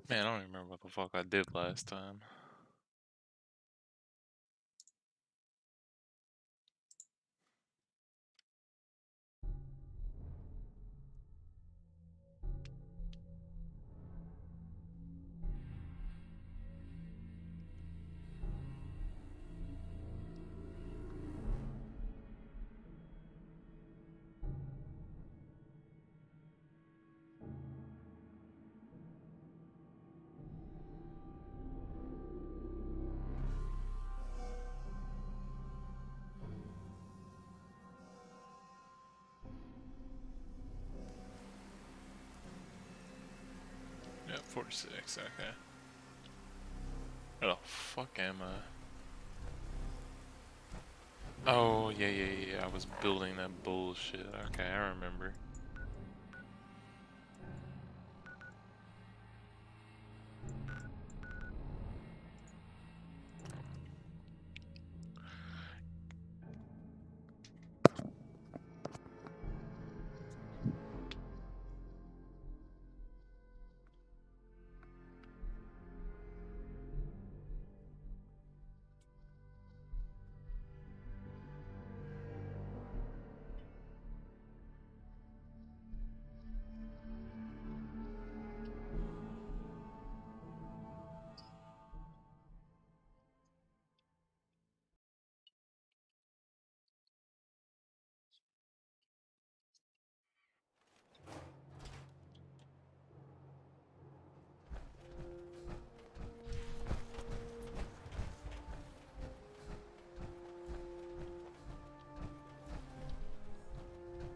Man, I don't even remember what the fuck I did last time. Yeah, 46, okay. Where the fuck am I? Oh, yeah. I was building that bullshit. Okay, I remember.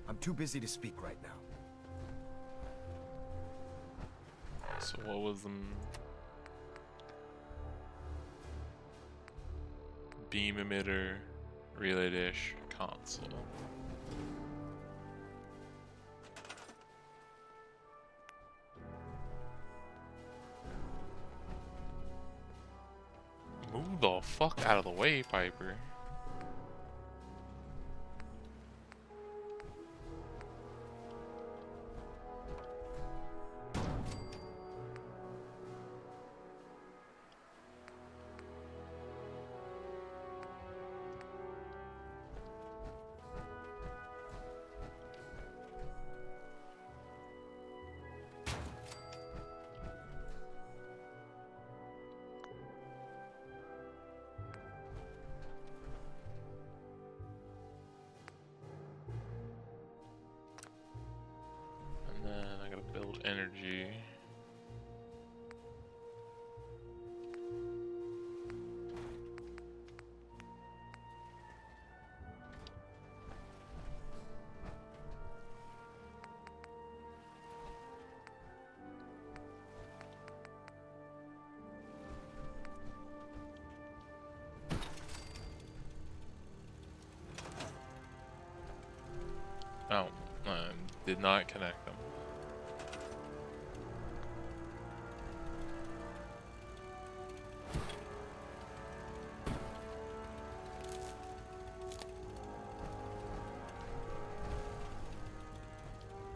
I'm too busy to speak right now. So what was the beam emitter, relay dish, console? Move the fuck out of the way, Piper. And then I gotta build energy. Oh, I did not connect them.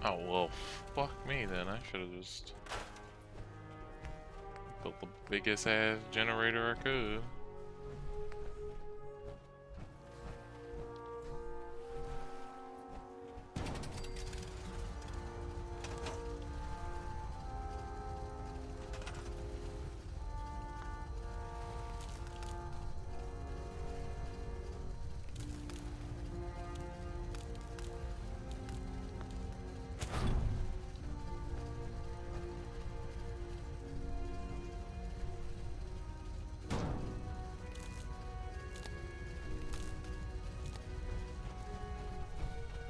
Oh, well, fuck me then. I should have just built the biggest ass generator I could.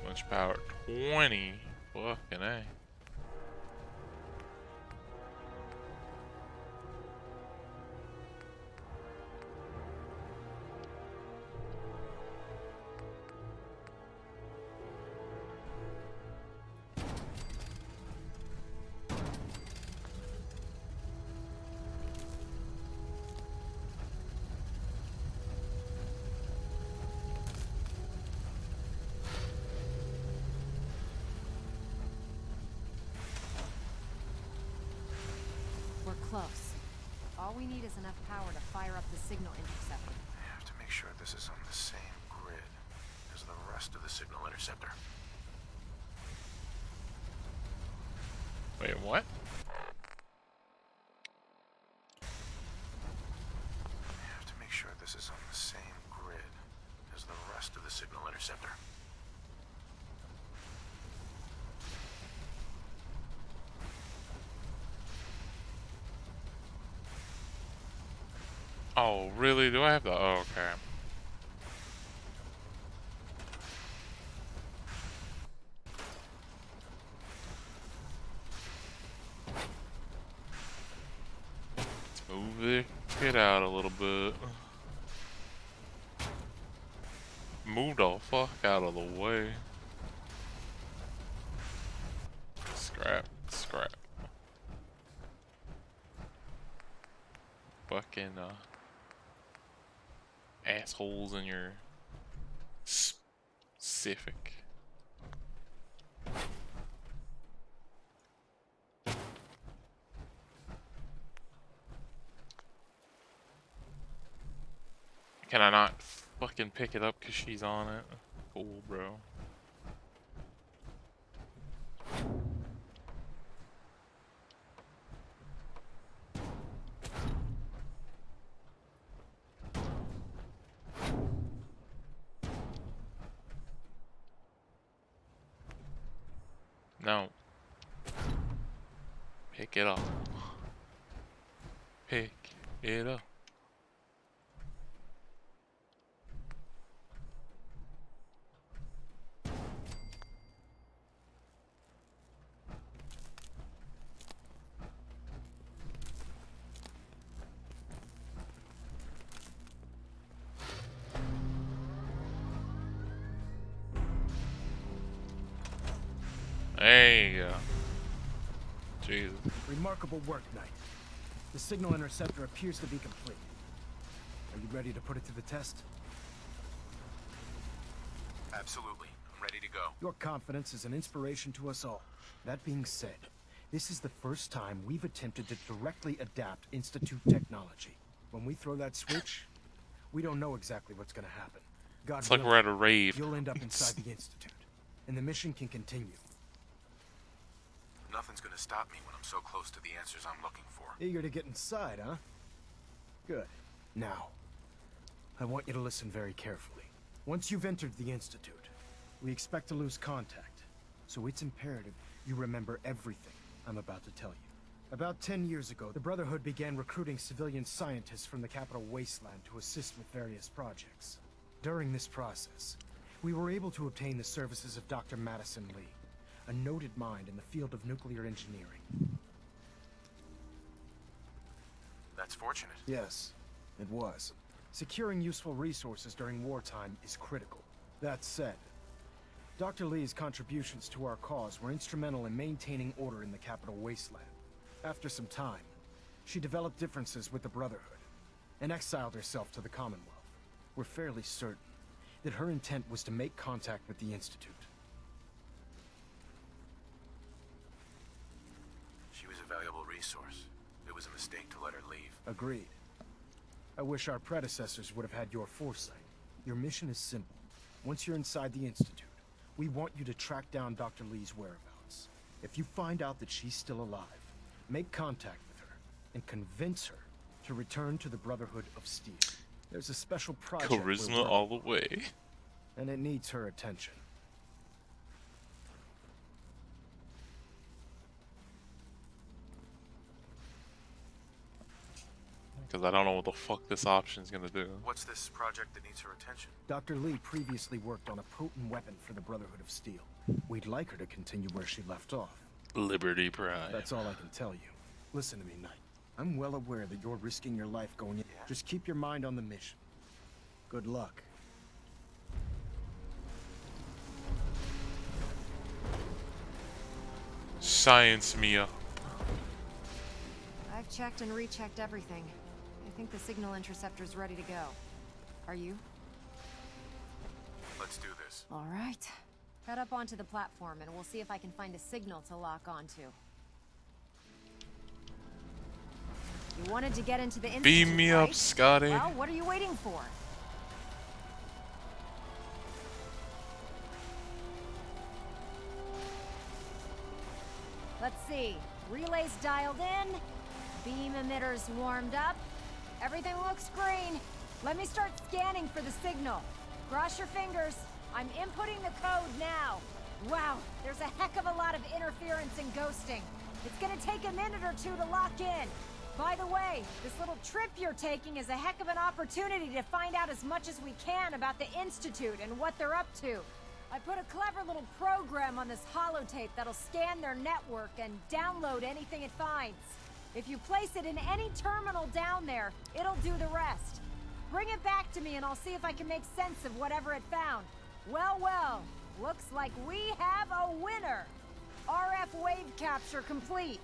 Much power? 20? Fucking A. enough power to fire up the signal interceptor. I have to make sure this is on the same grid as the rest of the signal interceptor. Wait, what? I have to make sure this is on the same grid as the rest of the signal interceptor. Oh, really? Do I have to? Oh, okay. Let's move the kid out a little bit. Move the fuck out of the way. Scrap, scrap. Fucking, assholes in your specific. Can I not fucking pick it up because she's on it? Cool, bro. No. Pick it up. Pick it up. There you go. Jesus. Remarkable work, Knight. The signal interceptor appears to be complete. Are you ready to put it to the test? Absolutely. I'm ready to go. Your confidence is an inspiration to us all. That being said, this is the first time we've attempted to directly adapt Institute technology. When we throw that switch, we don't know exactly what's going to happen. God It's like willing, we're at a rave. you'll end up inside the Institute, and the mission can continue. Nothing's gonna stop me when I'm so close to the answers I'm looking for. Eager to get inside, huh? Good. Now, I want you to listen very carefully. Once you've entered the Institute, we expect to lose contact. So it's imperative you remember everything I'm about to tell you. About 10 years ago, the Brotherhood began recruiting civilian scientists from the capital wasteland to assist with various projects. During this process, we were able to obtain the services of Dr. Madison Lee, a noted mind in the field of nuclear engineering. That's fortunate. Yes, it was. Securing useful resources during wartime is critical. That said, Dr. Lee's contributions to our cause were instrumental in maintaining order in the capital wasteland. After some time, she developed differences with the Brotherhood and exiled herself to the Commonwealth. We're fairly certain that her intent was to make contact with the Institute. She was a valuable resource. It was a mistake to let her leave. Agreed. I wish our predecessors would have had your foresight. Your mission is simple. Once you're inside the Institute, we want you to track down Dr. Lee's whereabouts. If you find out that she's still alive, make contact with her and convince her to return to the Brotherhood of Steel. There's a special project we're Charisma working all the way. and it needs her attention. Because I don't know what the fuck this option's gonna do. What's this project that needs her attention? Dr. Lee previously worked on a potent weapon for the Brotherhood of Steel. We'd like her to continue where she left off. Liberty Pride. That's all I can tell you. Listen to me, Knight. I'm well aware that you're risking your life going in. Yeah? Just keep your mind on the mission. Good luck. Science me up. I've checked and rechecked everything. I think the signal interceptor's ready to go. Are you? Let's do this. All right. Head up onto the platform and we'll see if I can find a signal to lock onto. You wanted to get into the Institute, Beam me up, right? Scotty. Well, what are you waiting for? Let's see. Relays dialed in. Beam emitters warmed up. Everything looks green. Let me start scanning for the signal. Cross your fingers. I'm inputting the code now. Wow, there's a heck of a lot of interference and ghosting. It's gonna take a minute or two to lock in. By the way, this little trip you're taking is a heck of an opportunity to find out as much as we can about the Institute and what they're up to. I put a clever little program on this holotape that'll scan their network and download anything it finds. If you place it in any terminal down there, it'll do the rest. Bring it back to me and I'll see if I can make sense of whatever it found. Well, well, looks like we have a winner. RF wave capture complete.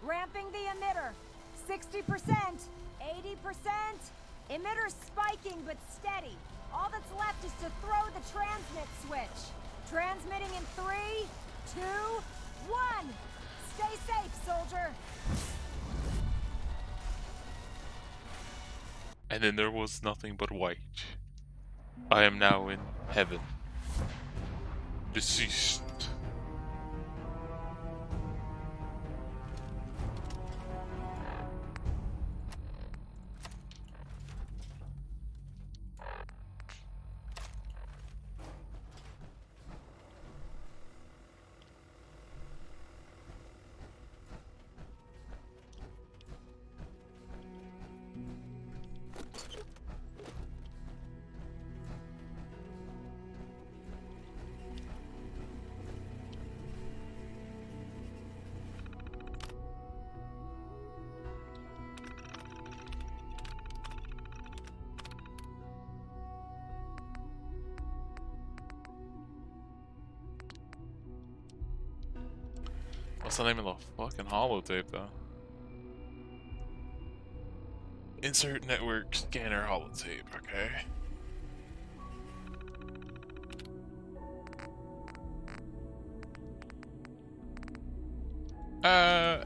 Ramping the emitter. 60%, 80%. Emitter spiking but steady. All that's left is to throw the transmit switch. Transmitting in 3, 2, 1. Stay safe, soldier. And then there was nothing but white. I am now in heaven. Deceased. What's the name of the fucking holotape, though? Insert network scanner holotape, okay.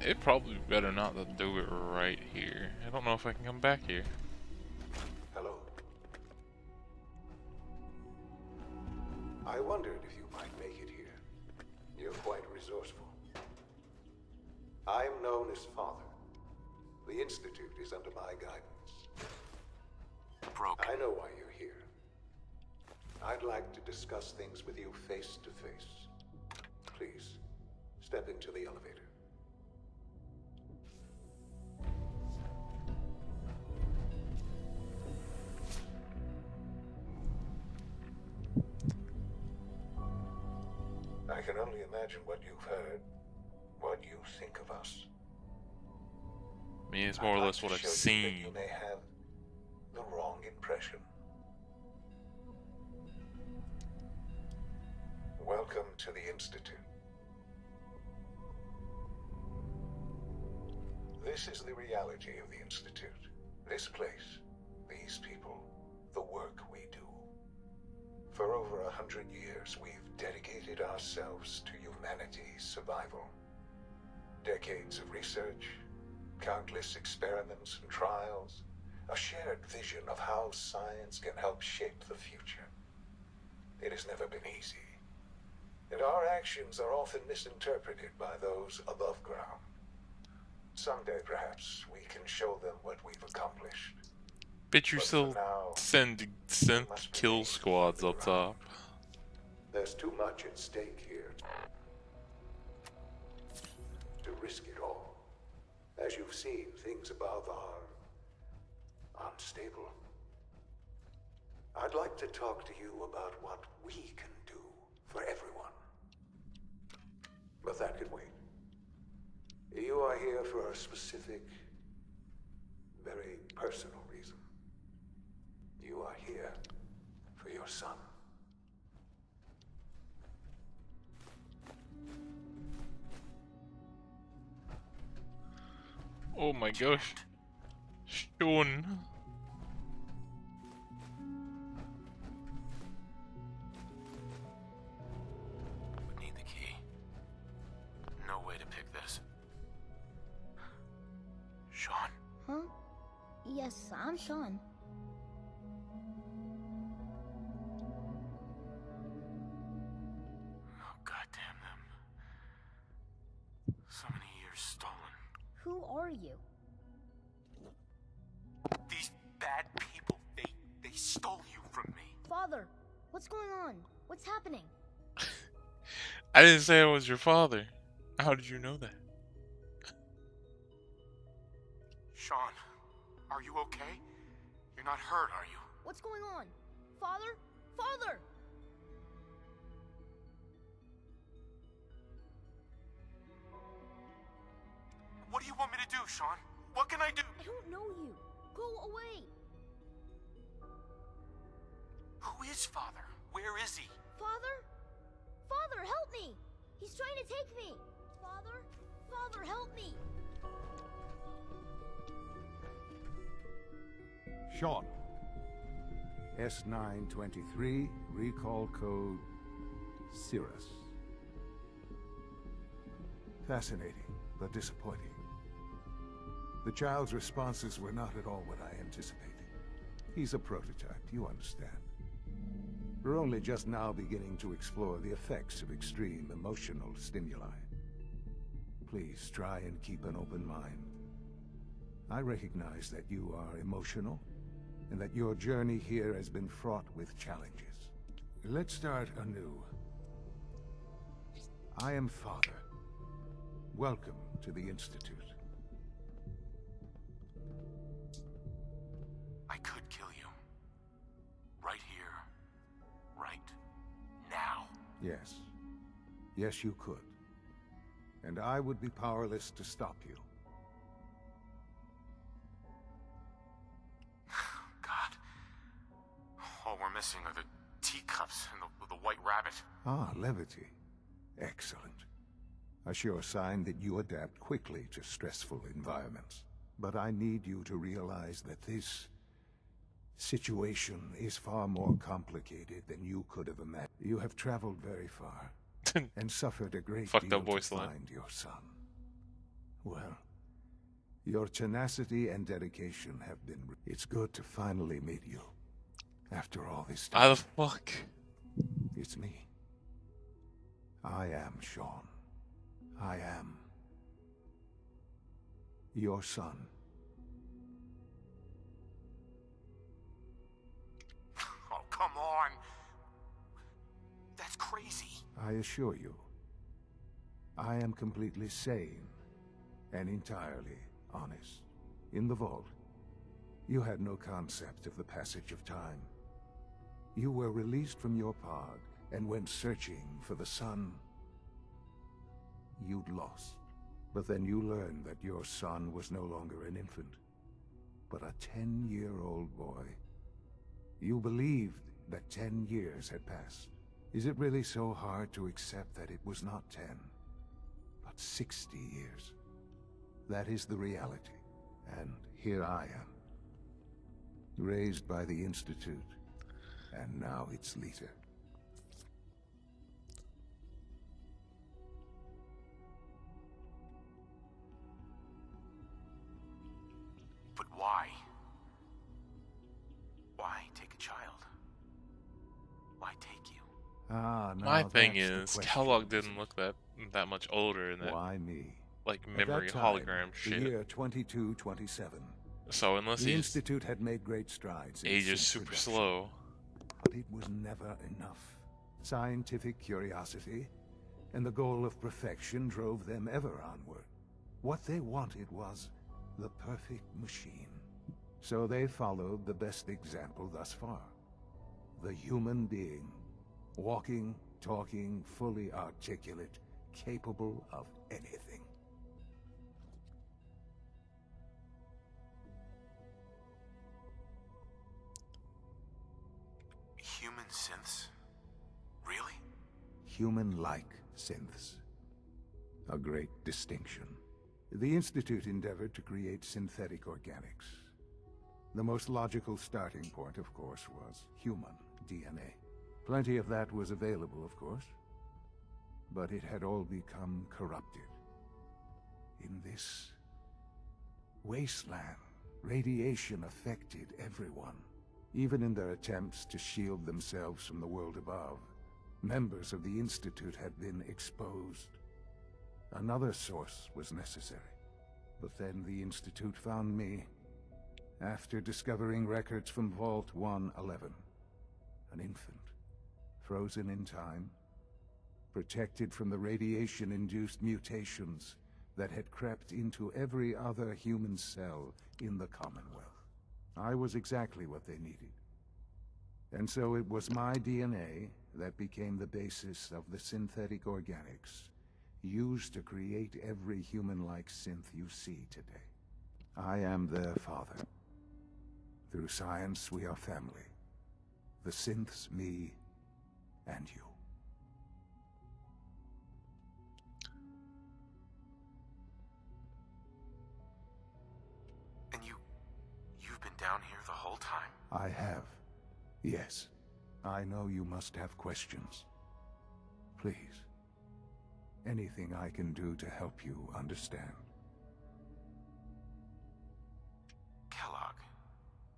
It probably better not to do it right here. I don't know if I can come back here. Hello. I wondered if you might make it here. You're quite resourceful. I'm known as Father. The Institute is under my guidance. Broken. I know why you're here. I'd like to discuss things with you face to face. Please, step into the elevator. I can only imagine what you've heard, what you think of us. I mean, it's more or I'd like less to what I've show you that seen. You may have the wrong impression. Welcome to the Institute. This is the reality of the Institute. This place, these people, the work we do. For over 100 years, we've dedicated ourselves to humanity's survival. Decades of research, countless experiments and trials, a shared vision of how science can help shape the future. It has never been easy, and our actions are often misinterpreted by those above ground. Someday, perhaps, we can show them what we've accomplished. Bet you But for still now, send kill squads up top. there's too much at stake here to risk it all. As you've seen, things above are unstable. I'd like to talk to you about what we can do for everyone. But that can wait. You are here for a specific, very personal reason. You are here for your son. Oh my gosh. Sean. Would need the key. No way to pick this. Sean. Huh? yes, I'm Sean. Oh, goddamn them. So many years stolen. Who are you? These bad people, they stole you from me. Father, what's going on? What's happening? I didn't say I was your father. How did you know that? Sean, are you okay? You're not hurt, are you? What's going on? Father? Father! What do you want me to do, Sean? What can I do? I don't know you. Go away. Who is Father? Where is he? Father? Father, help me! He's trying to take me! Father? Father, help me! Sean. S923, recall code Cirrus. Fascinating, but disappointing. The child's responses were not at all what I anticipated. He's a prototype, you understand. We're only just now beginning to explore the effects of extreme emotional stimuli. Please try and keep an open mind. I recognize that you are emotional, and that your journey here has been fraught with challenges. Let's start anew. I am Father. Welcome to the Institute. I could kill you. Right here. Right now. Yes. Yes, you could. And I would be powerless to stop you. God. All we're missing are the teacups and the white rabbit. Ah, levity. Excellent. A sure sign that you adapt quickly to stressful environments. But I need you to realize that this situation is far more complicated than you could have imagined. You have traveled very far and suffered a great Fucked deal up to voice line. find your son. Well, your tenacity and dedication have been... It's good to finally meet you. After all this How time, the fuck? it's me. I am Sean. I am your son. Oh, come on. That's crazy. I assure you, I am completely sane and entirely honest. In the vault, you had no concept of the passage of time. You were released from your pod and went searching for the son you'd lost. But then you learned that your son was no longer an infant, but a 10-year-old boy. You believed that 10 years had passed. Is it really so hard to accept that it was not 10, but 60 years? That is the reality, and here I am. Raised by the Institute, and now its leader. But why? Why take a child? Why take you? Ah, now My thing that's the is, question. Kellogg didn't look that much older in that Why me? like At memory that time, hologram the shit. year 2227. So unless The he's Institute had made great strides in age is synth super production, slow. but it was never enough. Scientific curiosity and the goal of perfection drove them ever onward. What they wanted was the perfect machine. So they followed the best example thus far. The human being. Walking, talking, fully articulate, capable of anything. Human synths? Really? Human-like synths. A great distinction. The Institute endeavored to create synthetic organics. The most logical starting point, of course, was human DNA. Plenty of that was available, of course. But it had all become corrupted. In this wasteland, Radiation affected everyone, even in their attempts to shield themselves from the world above. Members of the Institute had been exposed. Another source was necessary. But then the Institute found me, after discovering records from Vault 111. An infant, frozen in time, protected from the radiation-induced mutations that had crept into every other human cell in the Commonwealth. I was exactly what they needed. And so it was my DNA that became the basis of the synthetic organics used to create every human-like synth you see today. I am their father. Through science, we are family. The synths, me, and you. And you've been down here the whole time? I have. Yes. I know you must have questions. Please. Anything I can do to help you understand. Kellogg.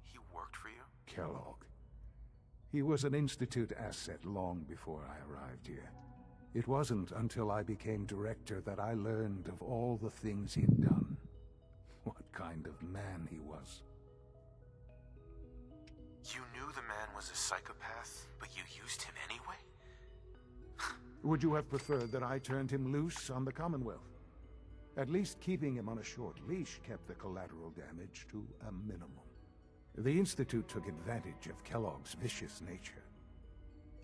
He worked for you? Kellogg. He was an Institute asset long before I arrived here. It wasn't until I became director that I learned of all the things he'd done. What kind of man he was. You knew the man was a psychopath, but you used him anyway? Would you have preferred that I turned him loose on the Commonwealth? At least keeping him on a short leash kept the collateral damage to a minimum. The Institute took advantage of Kellogg's vicious nature.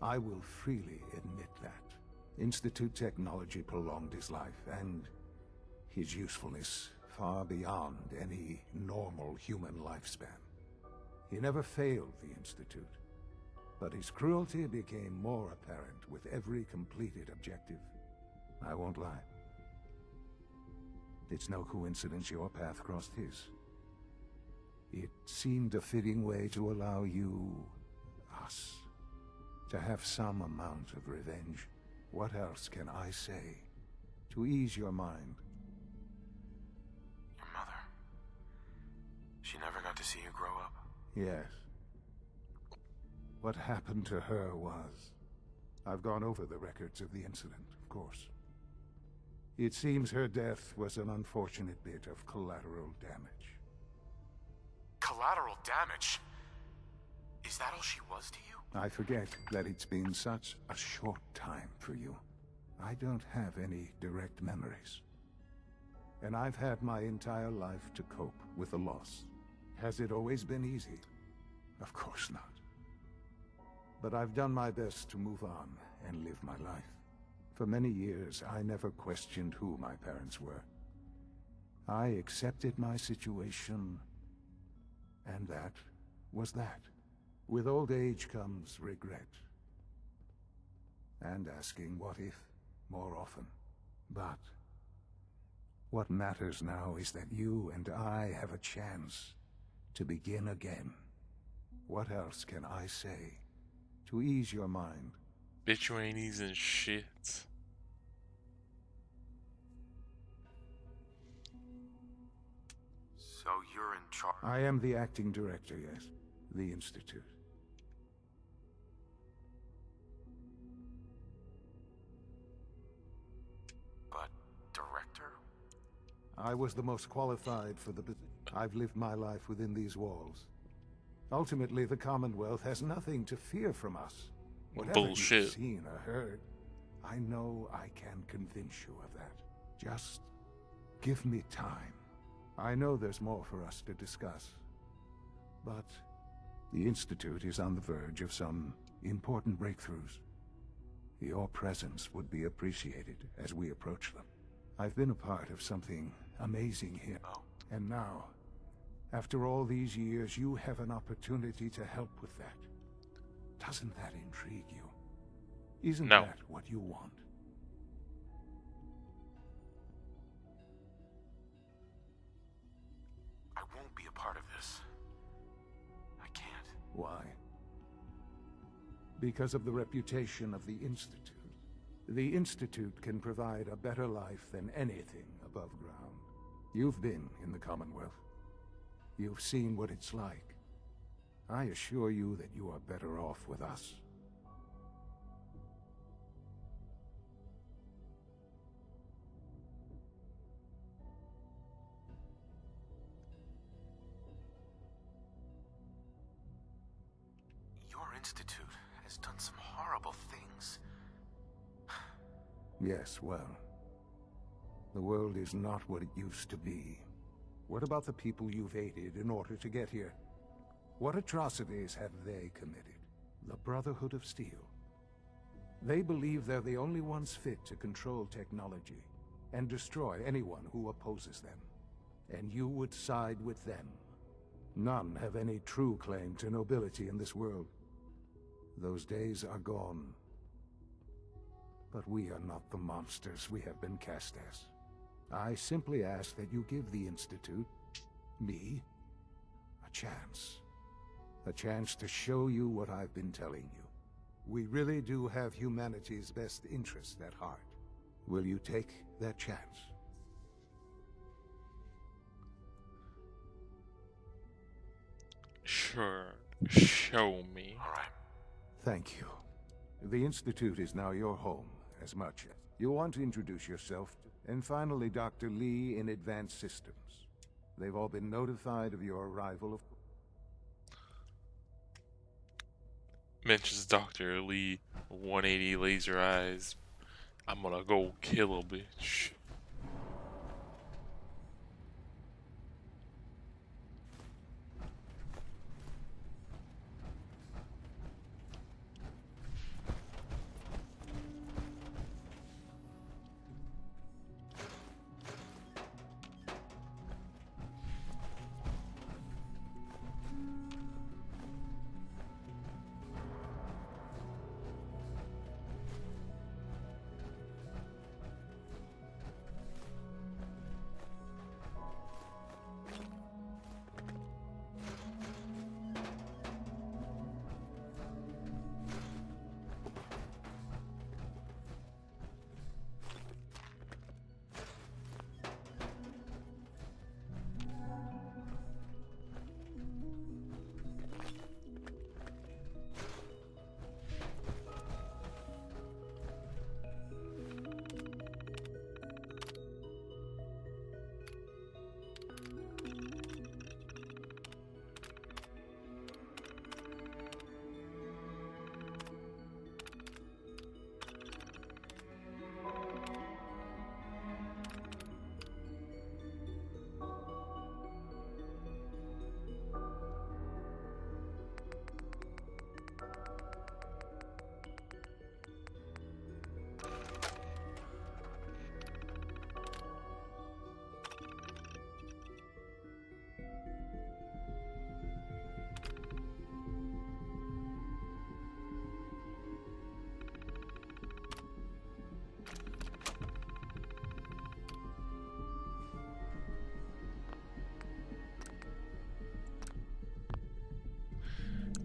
I will freely admit that. Institute technology prolonged his life, and his usefulness far beyond any normal human lifespan. He never failed the Institute, but his cruelty became more apparent with every completed objective. I won't lie. It's no coincidence your path crossed his. It seemed a fitting way to allow you, us, to have some amount of revenge. What else can I say to ease your mind? Your mother. She never got to see you grow up. Yes. What happened to her was... I've gone over the records of the incident, of course. It seems her death was an unfortunate bit of collateral damage. Collateral damage? Is that all she was to you? I forget that it's been such a short time for you. I don't have any direct memories. And I've had my entire life to cope with the loss. Has it always been easy? Of course not. But I've done my best to move on and live my life. For many years, I never questioned who my parents were. I accepted my situation, and that was that. With old age comes regret. And asking what if more often. But what matters now is that you and I have a chance to begin again. What else can I say to ease your mind? Bitch, you ain't easing shit. So you're in charge? I am the acting director, yes. The Institute. But director? I was the most qualified for the position. I've lived my life within these walls. Ultimately, the Commonwealth has nothing to fear from us. Whatever Bullshit. you've seen or heard, I know I can convince you of that. Just give me time. I know there's more for us to discuss. But the Institute is on the verge of some important breakthroughs. Your presence would be appreciated as we approach them. I've been a part of something amazing here. Oh. And now, after all these years, you have an opportunity to help with that. Doesn't that intrigue you? Isn't No. that what you want? I won't be a part of this. I can't. Why? Because of the reputation of the Institute. The Institute can provide a better life than anything above ground. You've been in the Commonwealth. You've seen what it's like. I assure you that you are better off with us. Your institute has done some horrible things. Yes, well, the world is not what it used to be. What about the people you've aided in order to get here? What atrocities have they committed? The Brotherhood of Steel. They believe they're the only ones fit to control technology and destroy anyone who opposes them. And you would side with them. None have any true claim to nobility in this world. Those days are gone. But we are not the monsters we have been cast as. I simply ask that you give the Institute, me, a chance. A chance to show you what I've been telling you. We really do have humanity's best interest at heart. Will you take that chance? Sure. Show me. All right. Thank you. The Institute is now your home, as much as you want to introduce yourself. And finally, Dr. Lee in Advanced Systems. They've all been notified of your arrival. Mentions Dr. Lee, 180 laser eyes. I'm gonna go kill a bitch.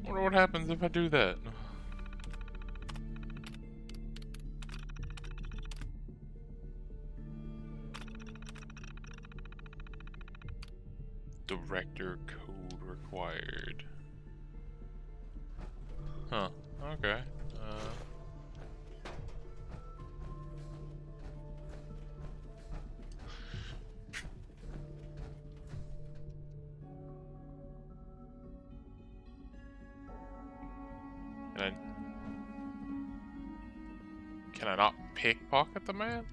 I wonder what happens if I do that. Director code required. Huh. Okay. Can I not pickpocket the man?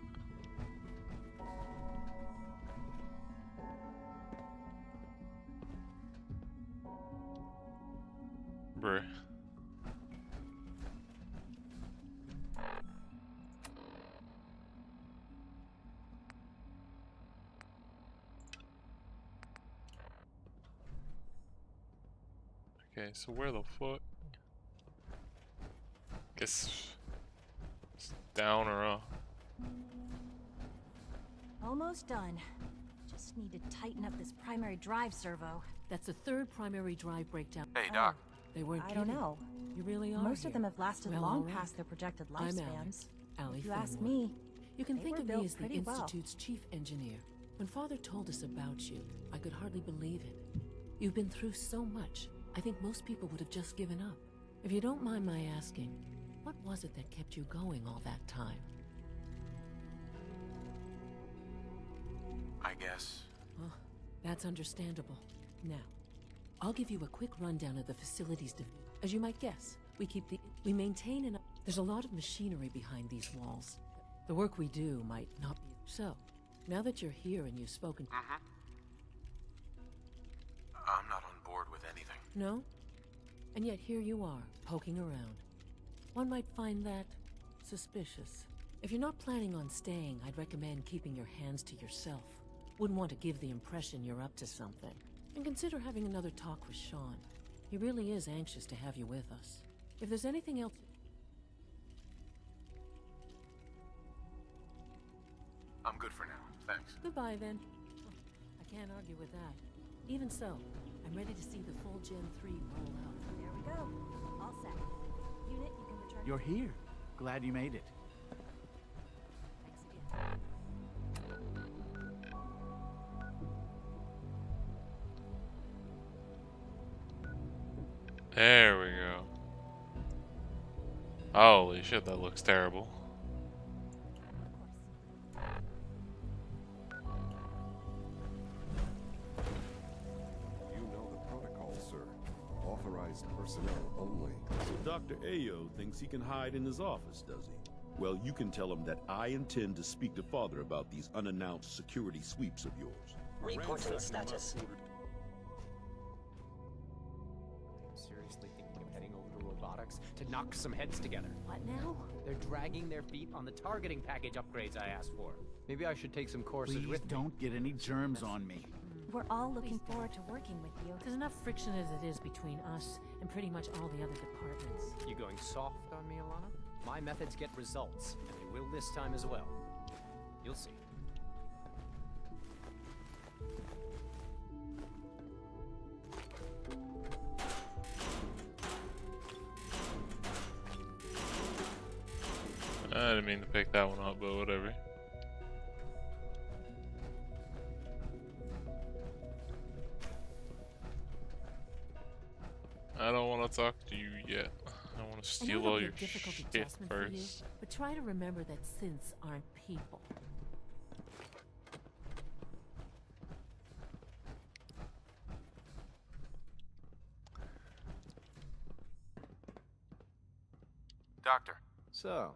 Bruh. Okay, so where the fuck? Guess it's down or up. Almost done. Just need to tighten up this primary drive servo. That's the third primary drive breakdown. Hey, Doc. They weren't I kidding. don't know. You really are. Most here. of them have lasted Well, long all right. past their projected I'm lifespans. Alex. Allie If you ask Fenimore. me, You can they think were of me built as the pretty well. Institute's chief engineer. When Father told us about you, I could hardly believe it. You've been through so much. I think most people would have just given up. If you don't mind my asking, what was it that kept you going all that time? I guess. Oh, that's understandable. Now, I'll give you a quick rundown of the facilities division. As you might guess, we maintain an... There's a lot of machinery behind these walls. The work we do might not be... So, now that you're here and you've spoken... I'm not on board with anything. No? And yet here you are, poking around. One might find that suspicious. If you're not planning on staying, I'd recommend keeping your hands to yourself. Wouldn't want to give the impression you're up to something. And consider having another talk with Sean. He really is anxious to have you with us. If there's anything else... I'm good for now. Thanks. Goodbye, then. I can't argue with that. Even so, I'm ready to see the full Gen 3 roll out. There we go. All set. Unit, you can return. You're here. Glad you made it. Thanks again. There we go. Holy shit, that looks terrible. You know the protocol, sir. Authorized personnel only. So Dr. Ayo thinks he can hide in his office, does he? Well, you can tell him that I intend to speak to Father about these unannounced security sweeps of yours. Reporting status. Seriously thinking of heading over to robotics to knock some heads together. What now? They're dragging their feet on the targeting package upgrades I asked for. Maybe I should take some courses Please with don't get any germs on me. We're all looking forward to working with you. There's enough friction as it is between us and pretty much all the other departments. You going soft on me, Alana? My methods get results, and they will this time as well. You'll see. I didn't mean to pick that one up, but whatever. I don't want to talk to you yet. I want to steal all your shit first. But try to remember that synths aren't people. Doctor. So,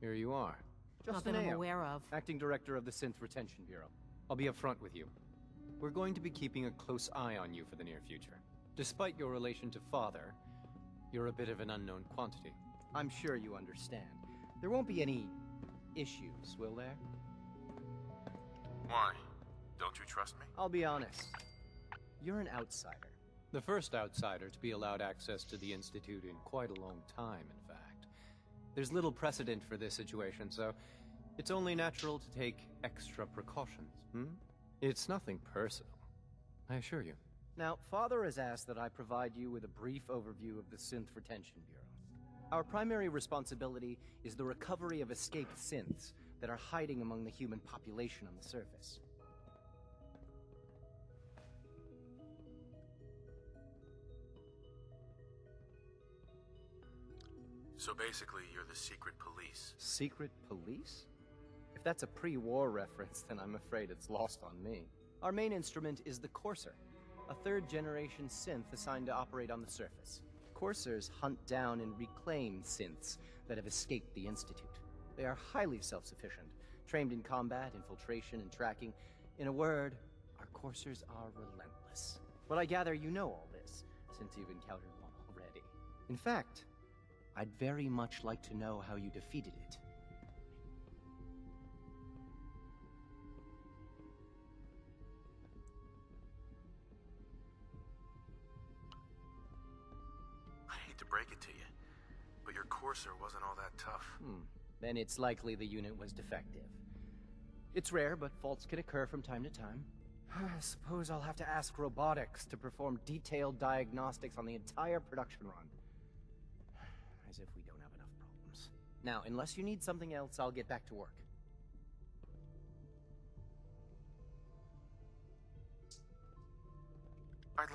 here you are. Not that I'm aware of. Acting Director of the Synth Retention Bureau. I'll be upfront with you. We're going to be keeping a close eye on you for the near future. Despite your relation to Father, you're a bit of an unknown quantity. I'm sure you understand. There won't be any issues, will there? Why? Don't you trust me? I'll be honest. You're an outsider. The first outsider to be allowed access to the Institute in quite a long time, in fact. There's little precedent for this situation, so it's only natural to take extra precautions, It's nothing personal, I assure you. Now, Father has asked that I provide you with a brief overview of the Synth Retention Bureau. Our primary responsibility is the recovery of escaped synths that are hiding among the human population on the surface. So basically, you're the secret police. Secret police? If that's a pre-war reference, then I'm afraid it's lost on me. Our main instrument is the Courser, a third-generation synth assigned to operate on the surface. Coursers hunt down and reclaim synths that have escaped the Institute. They are highly self-sufficient, trained in combat, infiltration, and tracking. In a word, our Coursers are relentless. But I gather you know all this, since you've encountered one already. In fact, I'd very much like to know how you defeated it. I hate to break it to you, but your Courser wasn't all that tough. Then it's likely the unit was defective. It's rare, but faults can occur from time to time. I suppose I'll have to ask robotics to perform detailed diagnostics on the entire production run. As if we don't have enough problems. Now, unless you need something else, I'll get back to work.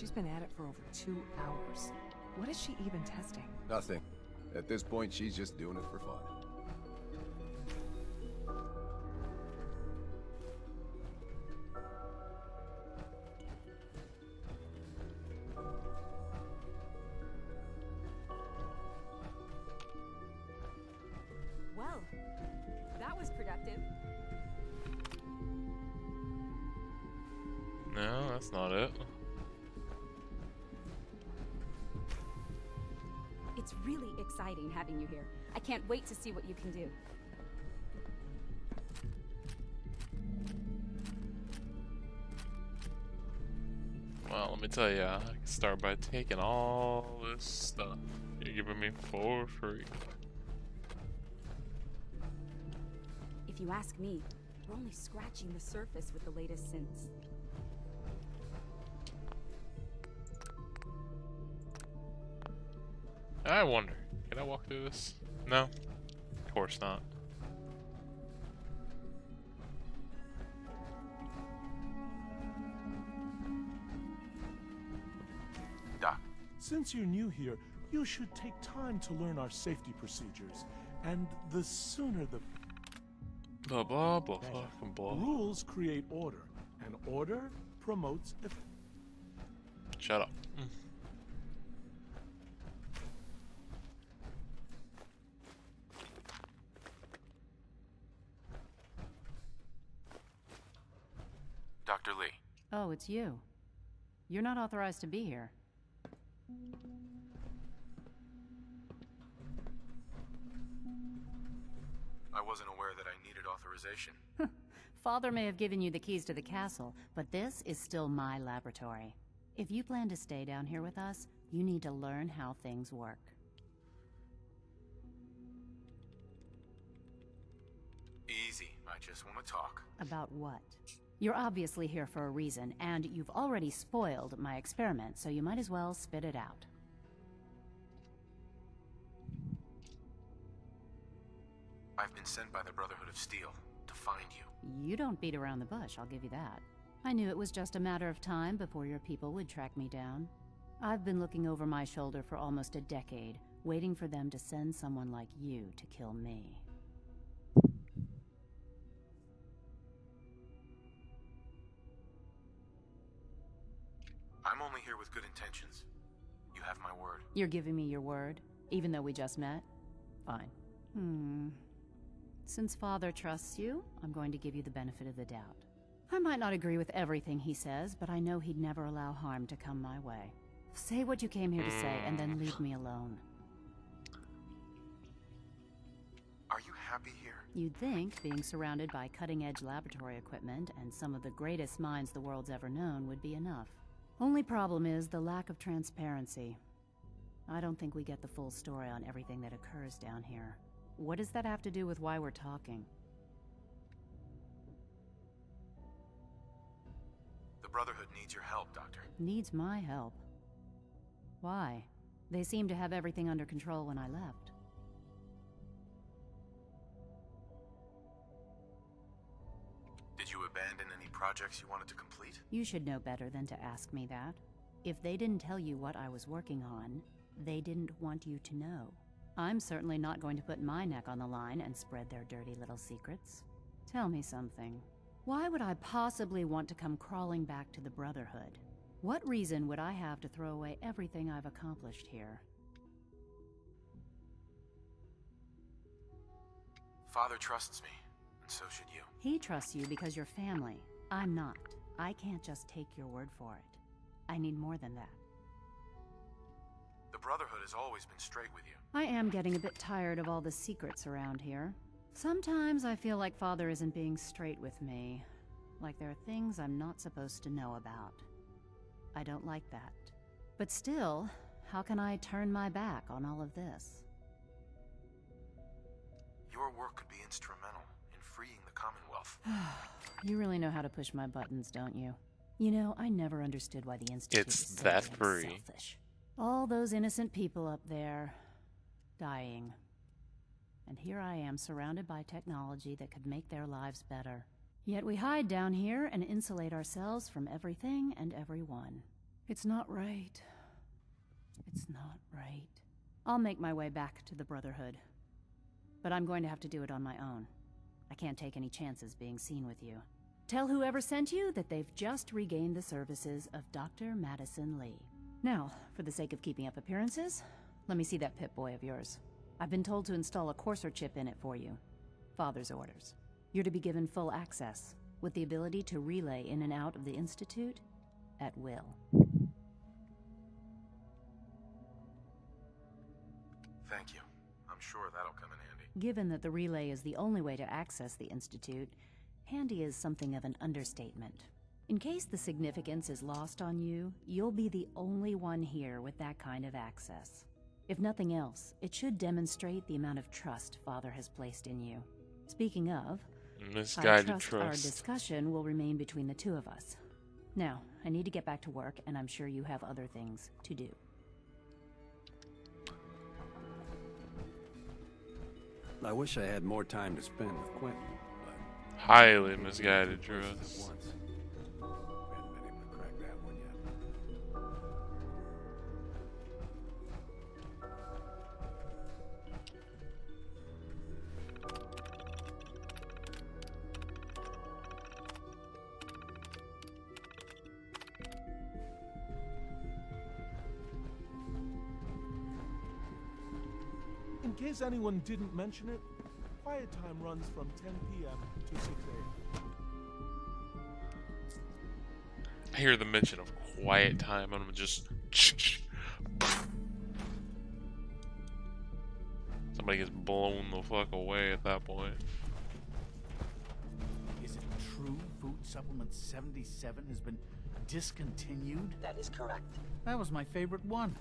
She's been at it for over 2 hours. What is she even testing? Nothing. At this point, she's just doing it for fun. Well, that was productive. No, that's not it. It's really exciting having you here. I can't wait to see what you can do. Well, let me tell you, I can start by taking all this stuff you're giving me for free. If you ask me, we're only scratching the surface with the latest synths. I wonder, can I walk through this? No? Of course not. Doc. Since you're new here, you should take time to learn our safety procedures. And the sooner the Blah blah blah fucking blah. rules create order, and order promotes Shut up. Dr. Lee. Oh, it's you. You're not authorized to be here. I wasn't aware that I needed authorization. Father may have given you the keys to the castle, but this is still my laboratory. If you plan to stay down here with us, you need to learn how things work. Easy. I just want to talk. About what? You're obviously here for a reason, and you've already spoiled my experiment, so you might as well spit it out. I've been sent by the Brotherhood of Steel to find you. You don't beat around the bush, I'll give you that. I knew it was just a matter of time before your people would track me down. I've been looking over my shoulder for almost a decade, waiting for them to send someone like you to kill me. I'm only here with good intentions. You have my word. You're giving me your word, even though we just met? Fine. Since Father trusts you, I'm going to give you the benefit of the doubt. I might not agree with everything he says, but I know he'd never allow harm to come my way. Say what you came here to say, and then leave me alone. Are you happy here? You'd think being surrounded by cutting-edge laboratory equipment and some of the greatest minds the world's ever known would be enough. Only problem is the lack of transparency. I don't think we get the full story on everything that occurs down here. What does that have to do with why we're talking? The Brotherhood needs your help, Doctor. Needs my help. Why? They seemed to have everything under control when I left. Did you abandon any projects you wanted to complete? You should know better than to ask me that. If they didn't tell you what I was working on, they didn't want you to know. I'm certainly not going to put my neck on the line and spread their dirty little secrets. Tell me something. Why would I possibly want to come crawling back to the Brotherhood? What reason would I have to throw away everything I've accomplished here? Father trusts me, and so should you. He trusts you because you're family. I'm not. I can't just take your word for it. I need more than that. The Brotherhood has always been straight with you. I am getting a bit tired of all the secrets around here. Sometimes I feel like Father isn't being straight with me. Like there are things I'm not supposed to know about. I don't like that. But still, how can I turn my back on all of this? Your work could be instrumental in freeing the Commonwealth. You really know how to push my buttons, don't you? You know, I never understood why the Institute It's is so that damn free. selfish. All those innocent people up there, dying. And here I am surrounded by technology that could make their lives better. Yet we hide down here and insulate ourselves from everything and everyone. It's not right. It's not right. I'll make my way back to the Brotherhood. But I'm going to have to do it on my own. I can't take any chances being seen with you. Tell whoever sent you that they've just regained the services of Dr. Madison Lee. Now, for the sake of keeping up appearances, let me see that Pip-Boy of yours. I've been told to install a Courser chip in it for you. Father's orders. You're to be given full access, with the ability to relay in and out of the Institute at will. Thank you. I'm sure that'll come in handy. Given that the relay is the only way to access the Institute, handy is something of an understatement. In case the significance is lost on you, you'll be the only one here with that kind of access. If nothing else, it should demonstrate the amount of trust Father has placed in you. Speaking of, I trust our discussion will remain between the two of us. Now, I need to get back to work, and I'm sure you have other things to do. I wish I had more time to spend with Quentin, but... Highly misguided trust. In case anyone didn't mention it, quiet time runs from 10 p.m. to 6 a.m. I hear the mention of quiet time and I'm just... Somebody gets blown the fuck away at that point. Is it true Food Supplement 77 has been discontinued? That is correct. That was my favorite one.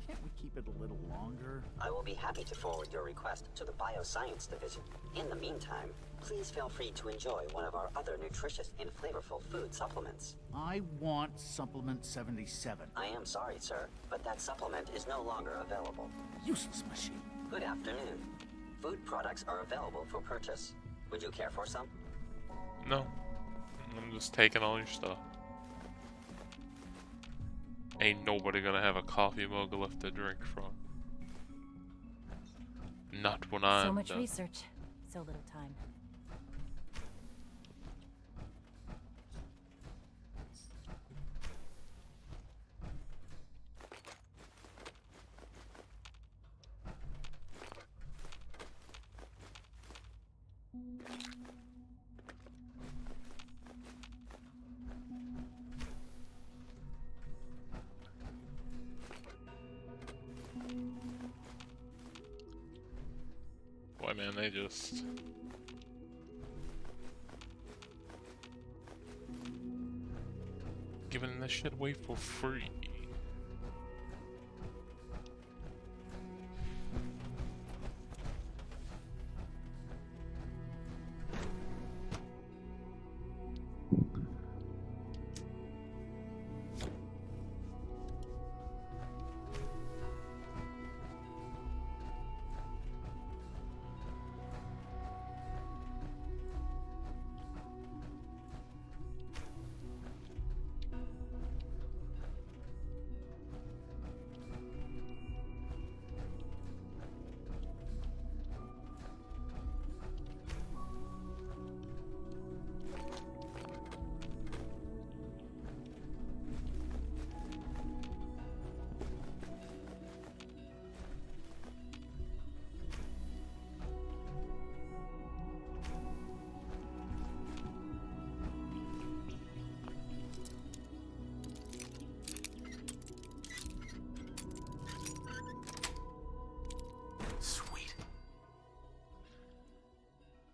Can't we keep it a little longer? I will be happy to forward your request to the Bioscience Division. In the meantime, please feel free to enjoy one of our other nutritious and flavorful food supplements. I want Supplement 77. I am sorry, sir, but that supplement is no longer available. Useless machine. Good afternoon. Food products are available for purchase. Would you care for some? No. I'm just taking all your stuff. Ain't nobody gonna have a coffee mug left to drink from. Not when I'm So much done. research, so little time. Boy, man, they just... giving this shit away for free.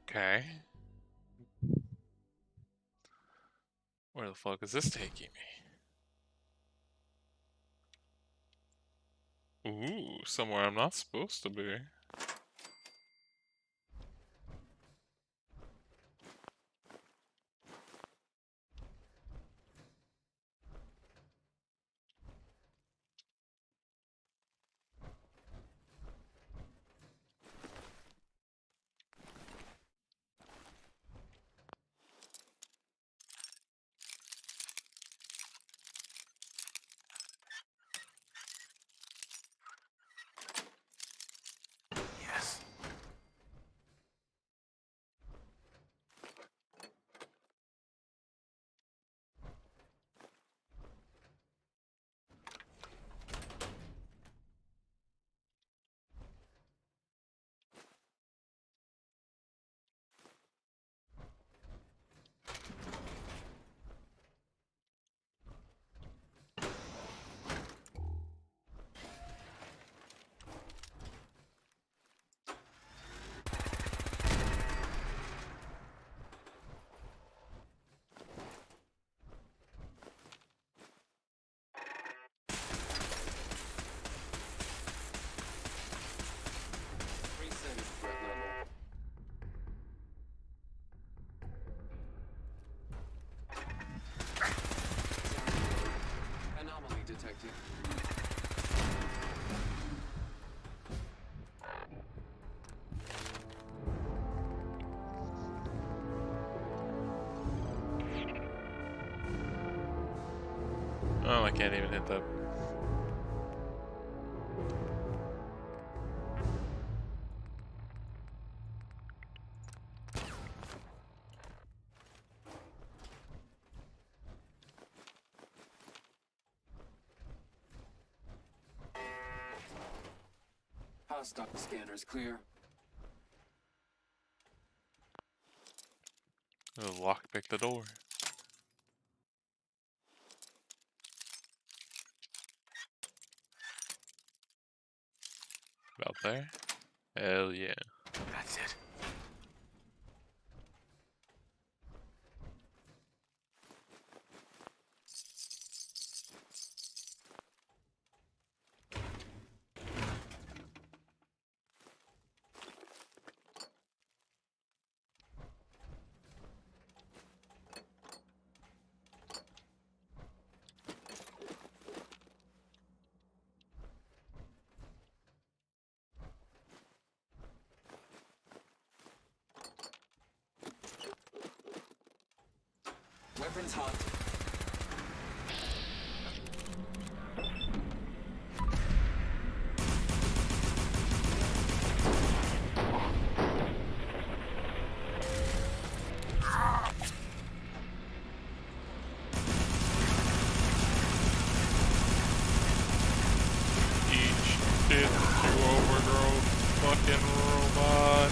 Okay. Where the fuck is this taking me? Ooh, somewhere I'm not supposed to be. I can't even hit that. Hostile scanners clear. Lockpick the door. About there? Hell yeah. That's it. Weapons hot. Each shit, you overgrown fucking robot.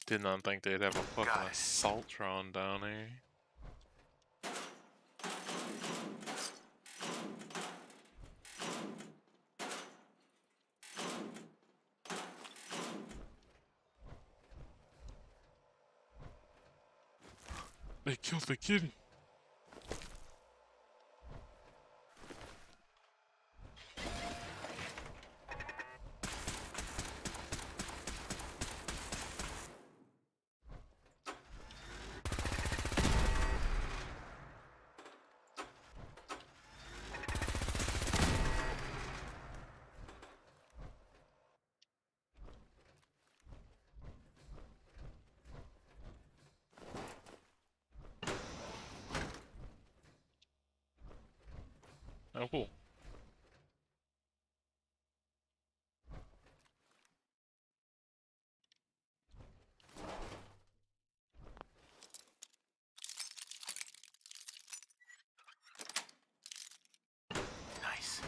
Did not think they'd have a fucking Assaultron down here. They killed the kitty. Oh, cool. Nice.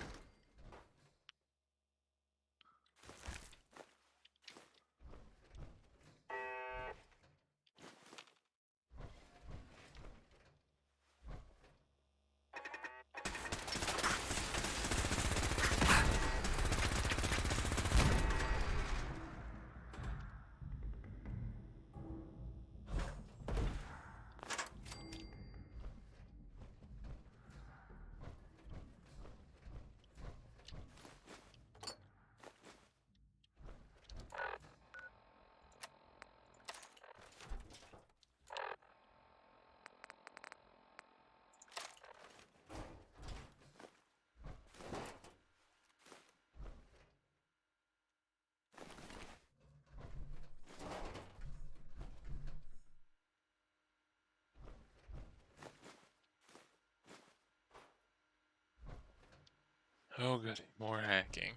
Oh goody, more hacking.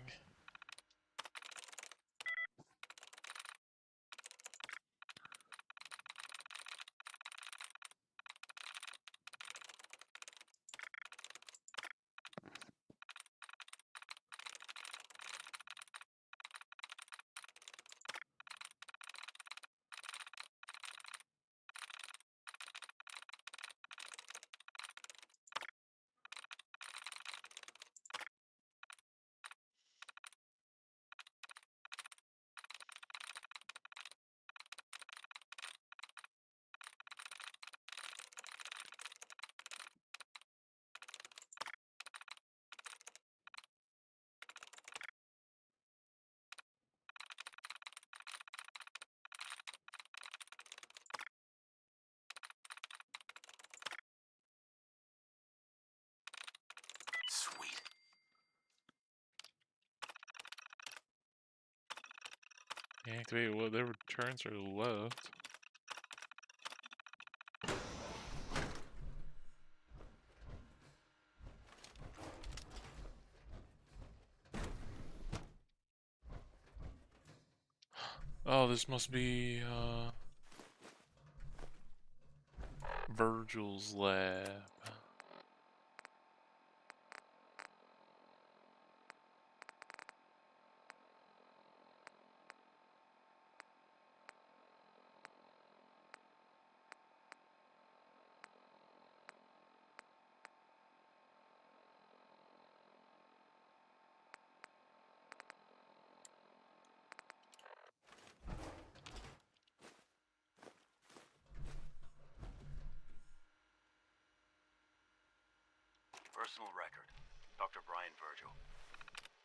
Sweet. Activate whatever turns are left. Oh, this must be Virgil's lab. Personal record. Dr. Brian Virgil.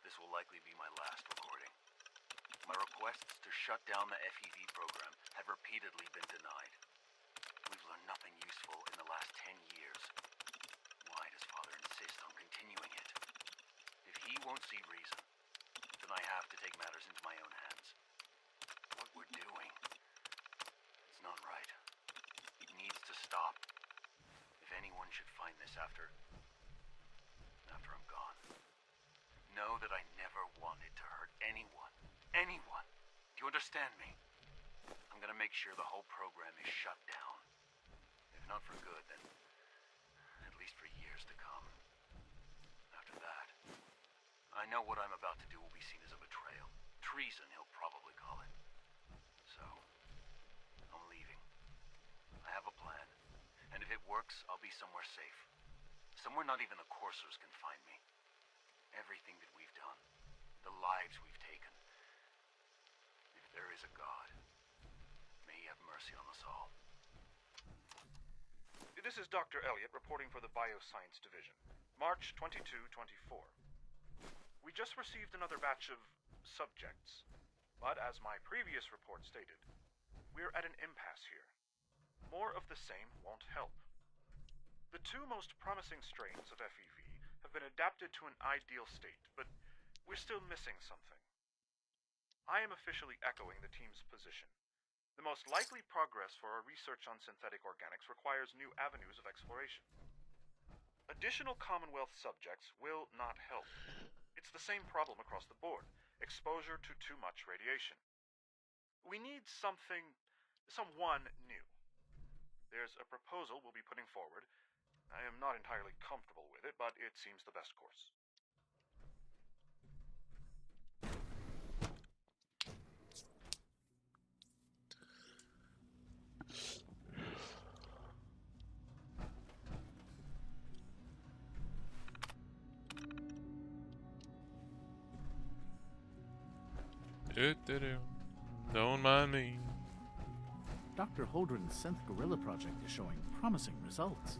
This will likely be my last recording. My requests to shut down the FEV program have repeatedly been denied. We've learned nothing useful in the last 10 years. Why does Father insist on continuing it? If he won't see reason, then I have to take matters into my own hands. What we're doing, it's not right. It needs to stop. If anyone should find this after I'm gone, know that I never wanted to hurt anyone. Anyone. Do you understand me? I'm gonna make sure the whole program is shut down. If not for good, then at least for years to come. After that, I know what I'm about to do will be seen as a betrayal. Treason, he'll probably call it. So, I'm leaving. I have a plan. And if it works, I'll be somewhere safe. Somewhere not even the Coursers can find me. Everything that we've done, the lives we've taken. If there is a God, may he have mercy on us all. This is Dr. Elliot reporting for the Bioscience Division. March 22-24. We just received another batch of subjects. But as my previous report stated, we're at an impasse here. More of the same won't help. The two most promising strains of FEV have been adapted to an ideal state, but we're still missing something. I am officially echoing the team's position. The most likely progress for our research on synthetic organics requires new avenues of exploration. Additional Commonwealth subjects will not help. It's the same problem across the board: exposure to too much radiation. We need someone new. There's a proposal we'll be putting forward. I am not entirely comfortable with it, but it seems the best course. Don't mind me. Dr. Holdren's synth gorilla project is showing promising results.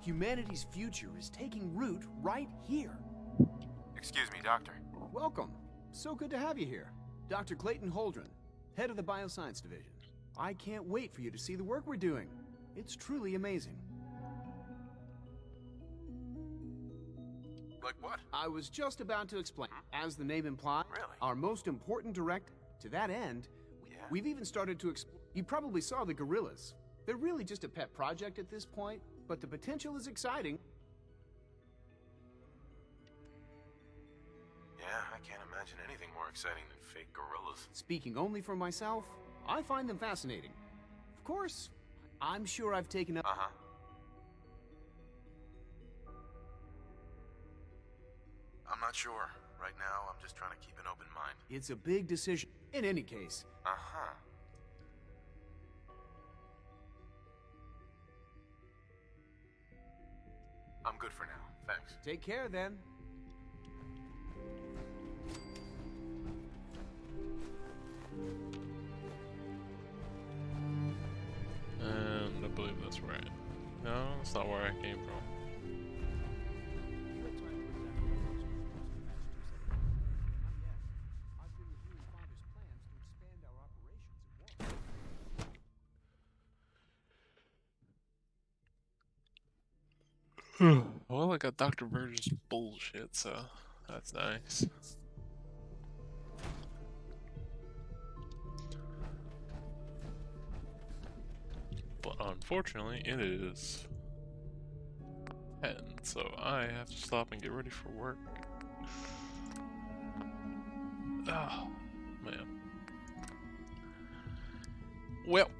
Humanity's future is taking root right here. Excuse me, Doctor. Welcome. So good to have you here. Dr. Clayton Holdren, head of the Bioscience Division. I can't wait for you to see the work we're doing. It's truly amazing. Like what? I was just about to explain. As the name implies, Really? our most important direct, to that end, We've even started to explore. You probably saw the gorillas. They're really just a pet project at this point, but the potential is exciting. Yeah, I can't imagine anything more exciting than fake gorillas. Speaking only for myself, I find them fascinating. Of course, I'm sure I've taken up. I'm not sure. Right now, I'm just trying to keep an open mind. It's a big decision. In any case. I'm good for now. Thanks. Take care then. And I believe that's right. No, that's not where I came from. Well, I got Dr. Verge's bullshit, so that's nice. But unfortunately, it is 10, so I have to stop and get ready for work. Oh, man. Well.